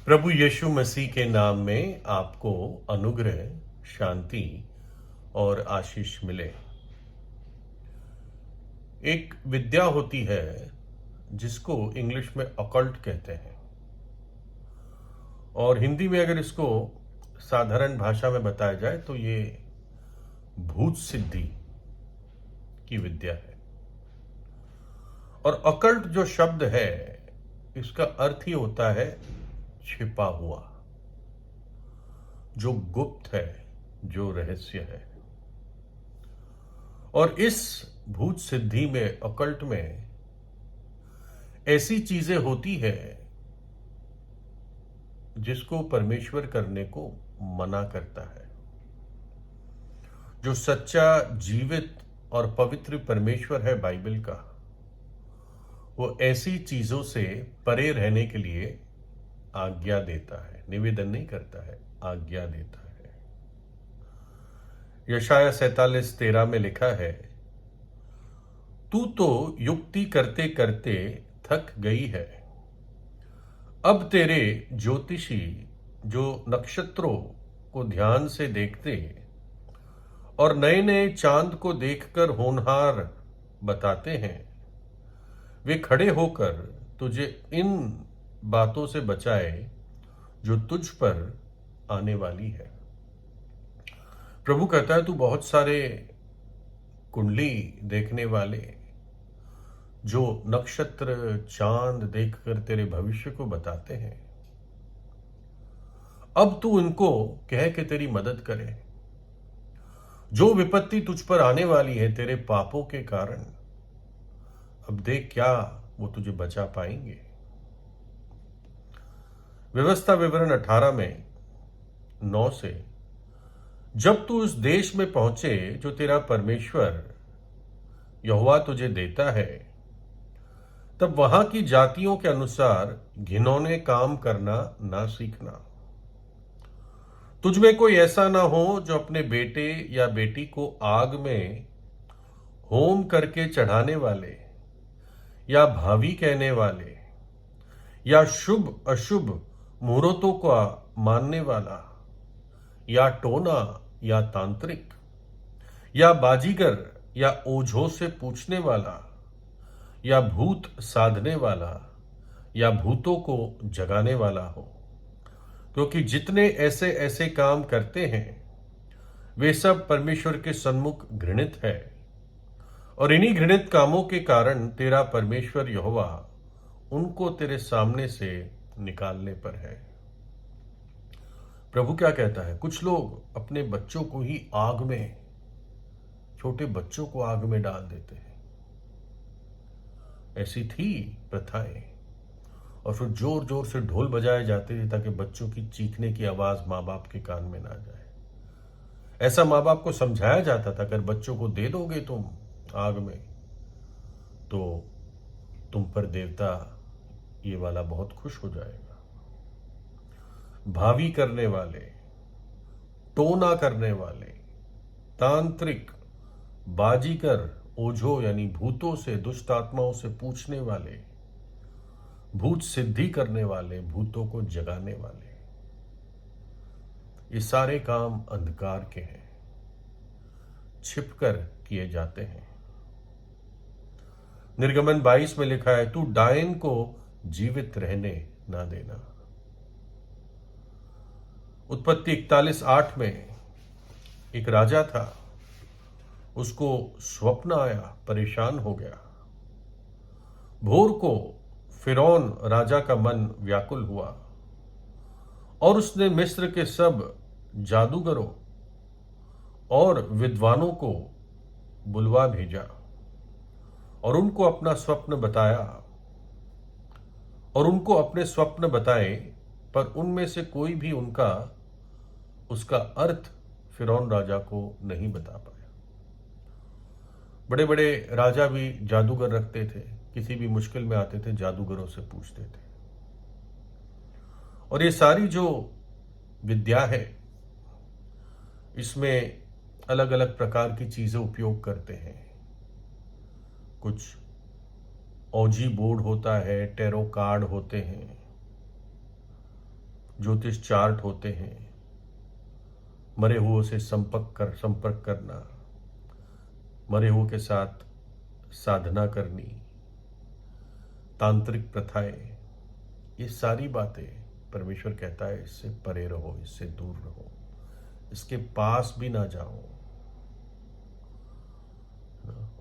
प्रभु यीशु मसीह के नाम में आपको अनुग्रह, शांति और आशीष मिले। एक विद्या होती है जिसको इंग्लिश में ऑकल्ट कहते हैं और हिंदी में अगर इसको साधारण भाषा में बताया जाए तो ये भूत सिद्धि की विद्या है। और ऑकल्ट जो शब्द है इसका अर्थ ही होता है छिपा हुआ, जो गुप्त है, जो रहस्य है। और इस भूत सिद्धि में, ऑकल्ट में ऐसी चीजें होती है जिसको परमेश्वर करने को मना करता है। जो सच्चा, जीवित और पवित्र परमेश्वर है बाइबल का, वो ऐसी चीजों से परे रहने के लिए आज्ञा देता है, निवेदन नहीं करता है, आज्ञा देता है। यशाया 47:13 में लिखा है, तू तो युक्ति करते करते थक गई है। अब तेरे ज्योतिषी जो नक्षत्रों को ध्यान से देखते और नए नए चांद को देखकर होनहार बताते हैं, वे खड़े होकर तुझे इन बातों से बचाए जो तुझ पर आने वाली है। प्रभु कहता है, तू बहुत सारे कुंडली देखने वाले जो नक्षत्र, चांद देखकर तेरे भविष्य को बताते हैं, अब तू इनको कह के तेरी मदद करे। जो विपत्ति तुझ पर आने वाली है तेरे पापों के कारण, अब देख क्या वो तुझे बचा पाएंगे। व्यवस्था विवरण 18 में 9 से, जब तू उस देश में पहुंचे जो तेरा परमेश्वर यहोवा तुझे देता है, तब वहां की जातियों के अनुसार घिनौने काम करना ना सीखना। तुझ में कोई ऐसा ना हो जो अपने बेटे या बेटी को आग में होम करके चढ़ाने वाले, या भावी कहने वाले, या शुभ अशुभ मुहूर्तों का मानने वाला, या टोना, या तांत्रिक, या बाजीगर, या ओझों से पूछने वाला, या भूत साधने वाला, या भूतों को जगाने वाला हो। क्योंकि जितने ऐसे ऐसे काम करते हैं वे सब परमेश्वर के सन्मुख घृणित है। और इन्हीं घृणित कामों के कारण तेरा परमेश्वर यहोवा उनको तेरे सामने से निकालने पर है। प्रभु क्या कहता है, कुछ लोग अपने बच्चों को ही आग में, छोटे बच्चों को आग में डाल देते हैं। ऐसी थी प्रथाएं। और फिर जोर जोर से ढोल बजाए जाते थे ताकि बच्चों की चीखने की आवाज माँ बाप के कान में ना जाए। ऐसा माँ बाप को समझाया जाता था, अगर बच्चों को दे दोगे तुम आग में तो तुम पर देवता ये वाला बहुत खुश हो जाएगा। भावी करने वाले, टोना करने वाले, तांत्रिक, बाजीगर, ओझो यानी भूतों से, दुष्ट आत्माओं से पूछने वाले, भूत सिद्धि करने वाले, भूतों को जगाने वाले, ये सारे काम अंधकार के हैं, छिपकर किए जाते हैं। निर्गमन 22 में लिखा है, तू डायन को जीवित रहने ना देना। उत्पत्ति 41:8 में एक राजा था, उसको स्वप्न आया, परेशान हो गया। भोर को फिरौन राजा का मन व्याकुल हुआ और उसने मिस्र के सब जादूगरों और विद्वानों को बुलवा भेजा और उनको अपना स्वप्न बताया और उनको अपने स्वप्न बताए, पर उनमें से कोई भी उसका अर्थ फिरौन राजा को नहीं बता पाया। बड़े बड़े राजा भी जादूगर रखते थे, किसी भी मुश्किल में आते थे जादूगरों से पूछते थे। और ये सारी जो विद्या है इसमें अलग अलग प्रकार की चीजें उपयोग करते हैं। कुछ औजी बोर्ड होता है, टेरो कार्ड होते हैं, ज्योतिष चार्ट होते हैं, मरे हुओं से संपर्क करना, मरे हुओं के साथ साधना करनी, तांत्रिक प्रथाएं, ये सारी बातें परमेश्वर कहता है इससे परे रहो, इससे दूर रहो, इसके पास भी ना जाओ।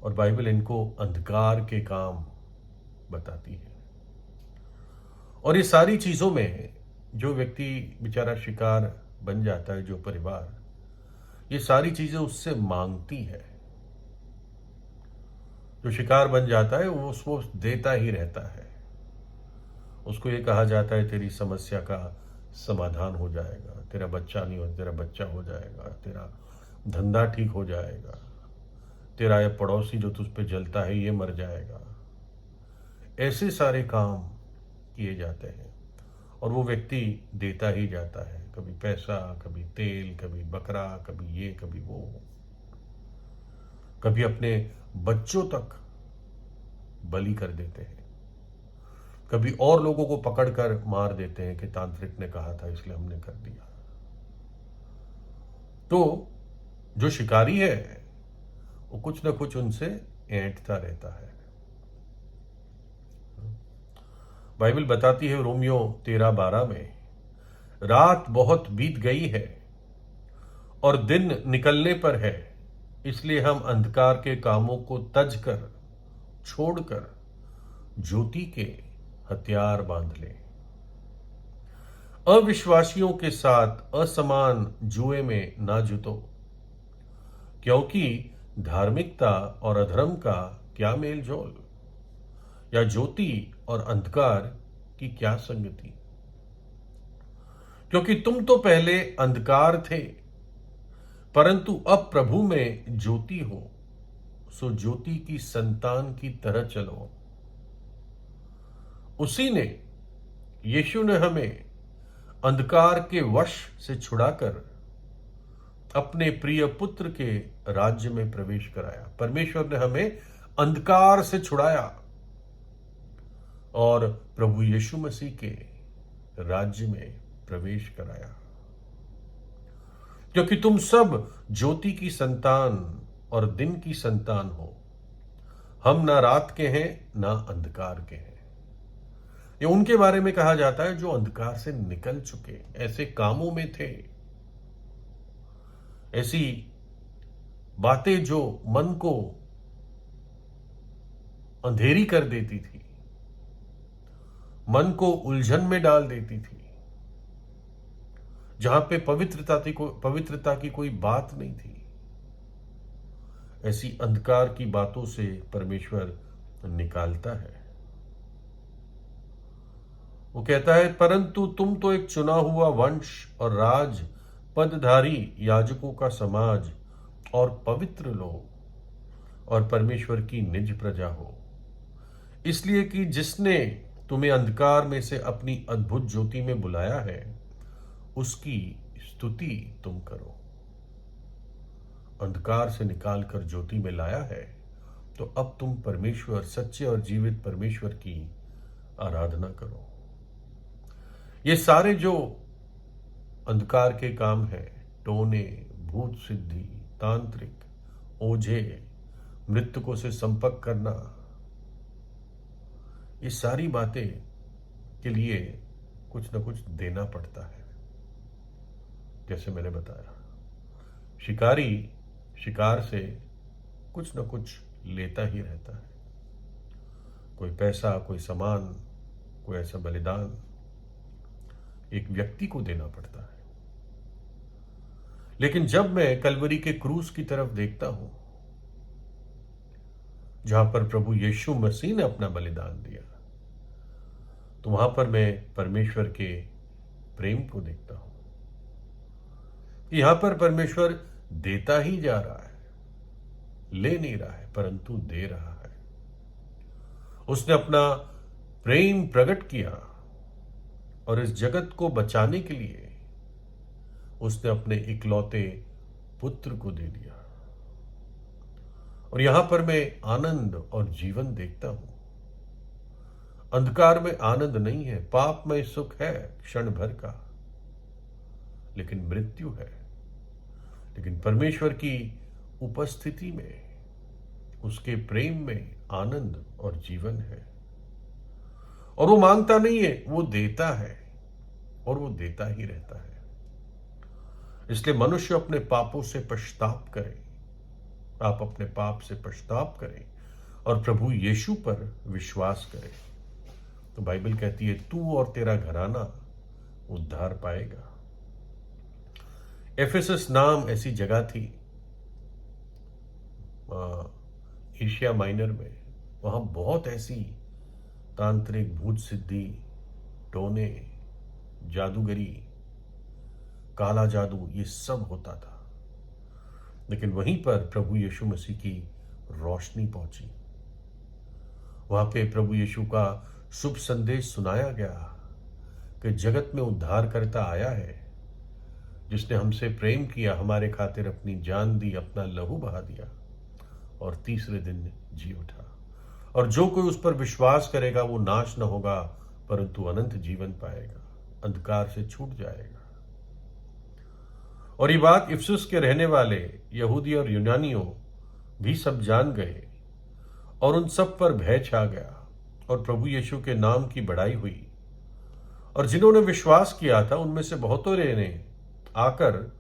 और बाइबल इनको अंधकार के काम बताती है। और ये सारी चीजों में जो व्यक्ति बेचारा शिकार बन जाता है, जो परिवार ये सारी चीजें उससे मांगती है, जो शिकार बन जाता है वो उसको देता ही रहता है। उसको ये कहा जाता है तेरी समस्या का समाधान हो जाएगा, तेरा बच्चा नहीं हो तेरा बच्चा हो जाएगा, तेरा धंधा ठीक हो जाएगा, तेरा ये पड़ोसी जो तुझ पे जलता है ये मर जाएगा। ऐसे सारे काम किए जाते हैं और वो व्यक्ति देता ही जाता है, कभी पैसा, कभी तेल, कभी बकरा, कभी ये कभी वो, कभी अपने बच्चों तक बलि कर देते हैं, कभी और लोगों को पकड़कर मार देते हैं कि तांत्रिक ने कहा था इसलिए हमने कर दिया। तो जो शिकारी है वो कुछ ना कुछ उनसे ऐंठता रहता है। बाइबल बताती है रोमियो 13:12 में, रात बहुत बीत गई है और दिन निकलने पर है, इसलिए हम अंधकार के कामों को तज कर छोड़कर ज्योति के हथियार बांध लें। अविश्वासियों के साथ असमान जुए में ना जुटो, क्योंकि धार्मिकता और अधर्म का क्या मेल जोल, या ज्योति और अंधकार की क्या संगति। क्योंकि तुम तो पहले अंधकार थे, परंतु अब प्रभु में ज्योति हो, सो ज्योति की संतान की तरह चलो। उसी ने, यीशु ने हमें अंधकार के वश से छुड़ाकर अपने प्रिय पुत्र के राज्य में प्रवेश कराया। परमेश्वर ने हमें अंधकार से छुड़ाया और प्रभु यीशु मसीह के राज्य में प्रवेश कराया। क्योंकि तुम सब ज्योति की संतान और दिन की संतान हो, हम ना रात के हैं ना अंधकार के हैं। ये उनके बारे में कहा जाता है जो अंधकार से निकल चुके, ऐसे कामों में थे, ऐसी बातें जो मन को अंधेरी कर देती थी, मन को उलझन में डाल देती थी, जहां पे पवित्रता की कोई बात नहीं थी। ऐसी अंधकार की बातों से परमेश्वर निकालता है। वो कहता है, परंतु तुम तो एक चुना हुआ वंश और राज पदधारी याजकों का समाज और पवित्र लोग और परमेश्वर की निज प्रजा हो, इसलिए कि जिसने तुम्हें अंधकार में से अपनी अद्भुत ज्योति में बुलाया है, उसकी स्तुति तुम करो। अंधकार से निकालकर ज्योति में लाया है, तो अब तुम परमेश्वर, सच्चे और जीवित परमेश्वर की आराधना करो। ये सारे जो अंधकार के काम हैं, टोने, भूत सिद्धि, तांत्रिक, ओझे, मृतकों से संपर्क करना, ये सारी बातें के लिए कुछ ना कुछ देना पड़ता है। जैसे मैंने बताया, शिकारी शिकार से कुछ ना कुछ लेता ही रहता है, कोई पैसा, कोई सामान, कोई ऐसा बलिदान एक व्यक्ति को देना पड़ता है। लेकिन जब मैं कलवरी के क्रूस की तरफ देखता हूं, जहां पर प्रभु यीशु मसीह ने अपना बलिदान दिया, तो वहां पर मैं परमेश्वर के प्रेम को देखता हूं। यहां पर परमेश्वर देता ही जा रहा है, ले नहीं रहा है, परंतु दे रहा है। उसने अपना प्रेम प्रकट किया और इस जगत को बचाने के लिए उसने अपने इकलौते पुत्र को दे दिया। और यहां पर मैं आनंद और जीवन देखता हूं। अंधकार में आनंद नहीं है, पाप में सुख है क्षण भर का, लेकिन मृत्यु है। लेकिन परमेश्वर की उपस्थिति में, उसके प्रेम में आनंद और जीवन है। और वो मांगता नहीं है, वो देता है, और वो देता ही रहता है। इसलिए मनुष्य अपने पापों से पश्चाताप करे, आप अपने पाप से पश्चाताप करें और प्रभु यीशु पर विश्वास करें, तो बाइबल कहती है तू और तेरा घराना उद्धार पाएगा। एफेसस नाम ऐसी जगह थी एशिया माइनर में। वहां बहुत ऐसी तांत्रिक, भूत सिद्धि, टोने, जादूगरी, काला जादू, ये सब होता था। लेकिन वहीं पर प्रभु यीशु मसीह की रोशनी पहुंची। वहां पे प्रभु यीशु का शुभ संदेश सुनाया गया कि जगत में उद्धारकर्ता आया है, जिसने हमसे प्रेम किया, हमारे खातिर अपनी जान दी, अपना लहू बहा दिया और तीसरे दिन जी उठा। और जो कोई उस पर विश्वास करेगा वो नाश न होगा परंतु अनंत जीवन पाएगा, अंधकार से छूट जाएगा। और ये बात इफिसुस के रहने वाले यहूदी और यूनानियों भी सब जान गए और उन सब पर भय छा गया और प्रभु यीशु के नाम की बड़ाई हुई। और जिन्होंने विश्वास किया था उनमें से बहुतों ने आकर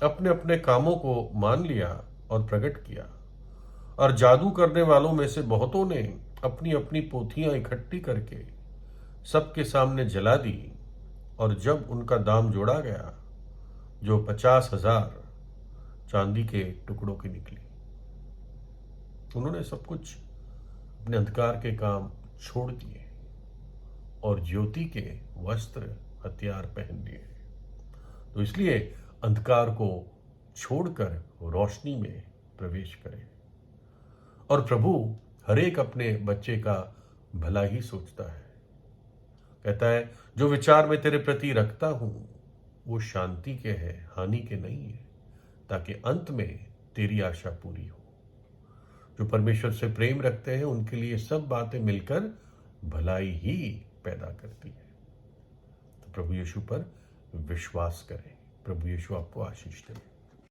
अपने अपने कामों को मान लिया और प्रकट किया। और जादू करने वालों में से बहुतों ने अपनी अपनी पोथियां इकट्ठी करके सबके सामने जला दी। और जब उनका दाम जोड़ा गया, जो 50,000 चांदी के टुकड़ों की निकली, उन्होंने सब कुछ अपने अंधकार के काम छोड़ दिए और ज्योति के वस्त्र, हथियार पहन लिए। तो इसलिए अंधकार को छोड़कर रोशनी में प्रवेश करें। और प्रभु हर एक अपने बच्चे का भला ही सोचता है। कहता है जो विचार मैं तेरे प्रति रखता हूं वो शांति के हैं, हानि के नहीं है, ताकि अंत में तेरी आशा पूरी हो। जो परमेश्वर से प्रेम रखते हैं उनके लिए सब बातें मिलकर भलाई ही पैदा करती है। तो प्रभु यीशु पर विश्वास करें। प्रभु यीशु आपको आशीष दे।